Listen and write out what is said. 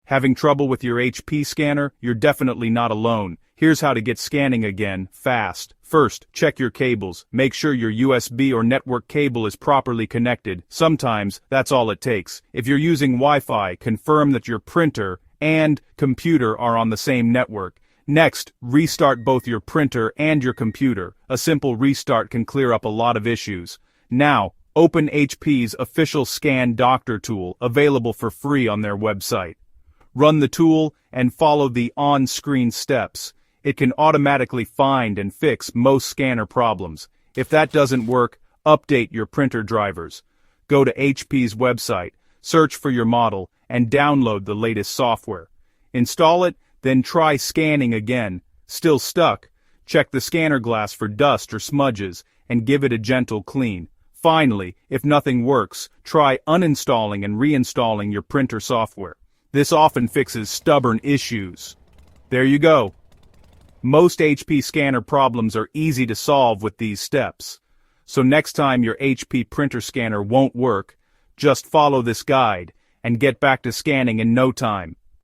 Having trouble with your HP scanner? You're definitely not alone. Here's how to get scanning again, fast. First, check your cables. Make sure your USB or network cable is properly connected. Sometimes, that's all it takes. If you're using Wi-Fi, confirm that your printer and computer are on the same network. Next, restart both your printer and your computer. A simple restart can clear up a lot of issues. Now, open HP's official Scan Doctor tool, available for free on their website. Run the tool and follow the on-screen steps. It can automatically find and fix most scanner problems. If that doesn't work, update your printer drivers. Go to HP's website, search for your model, and download the latest software. Install it, then try scanning again. Still stuck? Check the scanner glass for dust or smudges, and give it a gentle clean. Finally, if nothing works, try uninstalling and reinstalling your printer software. This often fixes stubborn issues. There you go. Most HP scanner problems are easy to solve with these steps. So next time your HP printer scanner won't work, just follow this guide and get back to scanning in no time.